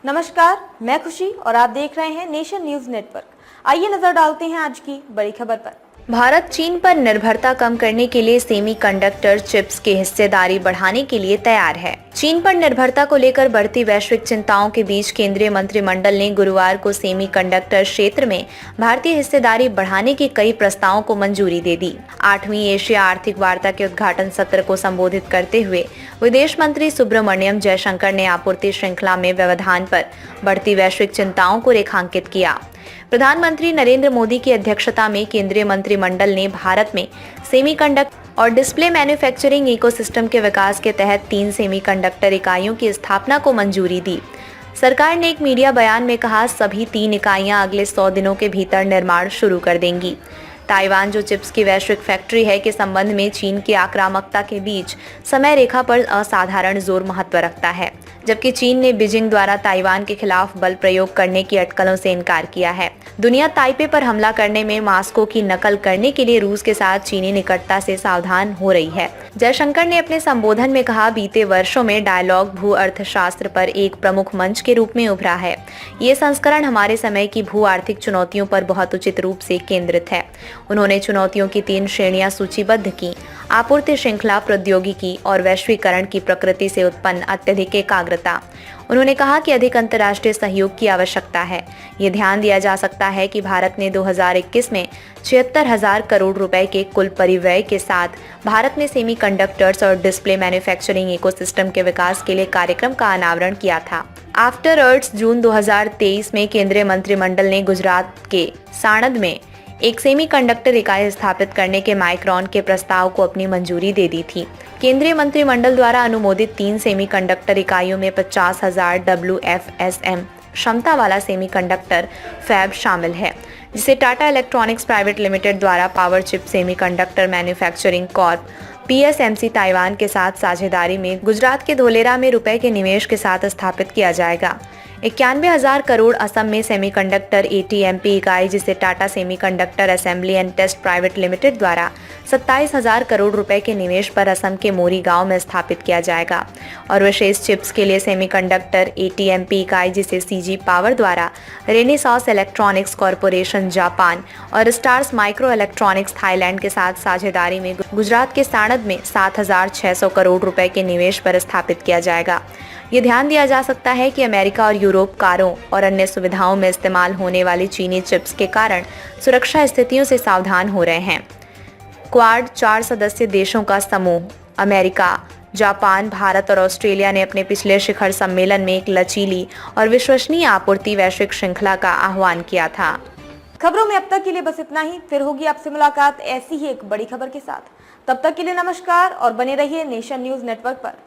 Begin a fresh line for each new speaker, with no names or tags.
नमस्कार, मैं खुशी और आप देख रहे हैं नेशन न्यूज नेटवर्क। आइए नजर डालते हैं आज की बड़ी खबर पर। भारत चीन पर निर्भरता कम करने के लिए सेमीकंडक्टर चिप्स की हिस्सेदारी बढ़ाने के लिए तैयार है। चीन पर निर्भरता को लेकर बढ़ती वैश्विक चिंताओं के बीच केंद्रीय मंत्रिमंडल ने गुरुवार को सेमीकंडक्टर क्षेत्र में भारतीय हिस्सेदारी बढ़ाने के कई प्रस्तावों को मंजूरी दे दी। 8वीं एशिया आर्थिक वार्ता के उद्घाटन सत्र को संबोधित करते हुए विदेश मंत्री सुब्रमण्यम जयशंकर ने आपूर्ति श्रृंखला में व्यवधान पर बढ़ती वैश्विक चिंताओं को रेखांकित किया। प्रधानमंत्री नरेंद्र मोदी की अध्यक्षता में केंद्रीय मंत्रिमंडल ने भारत में सेमीकंडक्टर और डिस्प्ले मैन्युफैक्चरिंग इकोसिस्टम के विकास के तहत 3 सेमीकंडक्टर इकाइयों की स्थापना को मंजूरी दी। सरकार ने एक मीडिया बयान में कहा, सभी 3 इकाइयां अगले 100 दिनों के भीतर निर्माण शुरू कर देंगी। ताइवान, जो चिप्स की वैश्विक फैक्ट्री है, के संबंध में चीन की आक्रामकता के बीच समय रेखा पर असाधारण जोर महत्व रखता है, जबकि चीन ने बीजिंग द्वारा ताइवान के खिलाफ बल प्रयोग करने की अटकलों से इनकार किया है। दुनिया ताइपे पर हमला करने में मास्को की नकल करने के लिए रूस के साथ चीनी निकटता से सावधान हो रही है। जयशंकर ने अपने संबोधन में कहा, बीते वर्षों में डायलॉग भू अर्थशास्त्र पर एक प्रमुख मंच के रूप में उभरा है। ये संस्करण हमारे समय की भू आर्थिक चुनौतियों पर बहुत उचित रूप से केंद्रित है। उन्होंने चुनौतियों की 3 श्रेणियां सूचीबद्ध की: आपूर्ति श्रृंखला, प्रौद्योगिकी और वैश्वीकरण की प्रकृति से उत्पन्न अत्यधिक एकाग्रता। उन्होंने कहा कि अधिक अंतर्राष्ट्रीय सहयोग की आवश्यकता है। ये ध्यान दिया जा सकता है कि भारत ने 2021 में 76,000 करोड़ रुपए के कुल परिव्यय के साथ भारत में सेमीकंडक्टर्स और डिस्प्ले मैन्युफैक्चरिंग इकोसिस्टम के विकास के लिए कार्यक्रम का अनावरण किया था। आफ्टर अर्थ्स जून 2023 में केंद्रीय मंत्रिमंडल ने गुजरात के साणंद में एक सेमीकंडक्टर इकाई स्थापित करने के माइक्रॉन के प्रस्ताव को अपनी मंजूरी दे दी थी। केंद्रीय मंत्रिमंडल द्वारा अनुमोदित 3 सेमीकंडक्टर इकाइयों में 50,000 WFSM क्षमता वाला सेमीकंडक्टर फैब शामिल है, जिसे टाटा इलेक्ट्रॉनिक्स प्राइवेट लिमिटेड द्वारा power chip semiconductor manufacturing Corp PSMC Taiwan के साथ साझेदारी में गुजरात के धोलेरा में रुपए के निवेश के साथ स्थापित किया जाएगा। 91,000 करोड़ असम में सेमीकंडक्टर ATMP इकाई, जिसे Tata semiconductor assembly and test private limited द्वारा 27,000 करोड़ रुपए के निवेश पर असम के मोरी गांव में स्थापित किया जाएगा। और विशेष चिप्स के लिए सेमीकंडक्टर ATMP इकाई, जिसे CG पावर द्वारा रेनेसास इलेक्ट्रॉनिक्स कॉरपोरेशन जापान और स्टार्स माइक्रो इलेक्ट्रॉनिक्स थाईलैंड के साथ साझेदारी में गुजरात के साणंद में 7,600 करोड़ रुपए के निवेश पर स्थापित किया जाएगा। ये ध्यान दिया जा सकता है कि अमेरिका और यूरोप कारों और अन्य सुविधाओं में इस्तेमाल होने वाली चीनी चिप्स के कारण सुरक्षा स्थितियों से सावधान हो रहे हैं। क्वाड 4 सदस्य देशों का समूह अमेरिका, जापान, भारत और ऑस्ट्रेलिया ने अपने पिछले शिखर सम्मेलन में एक लचीली और विश्वसनीय आपूर्ति वैश्विक श्रृंखला का आह्वान किया था। खबरों में अब तक के लिए बस इतना ही। फिर होगी आपसे मुलाकात ऐसी ही एक बड़ी खबर के साथ। तब तक के लिए नमस्कार और बने रहिए नेशन न्यूज नेटवर्क पर।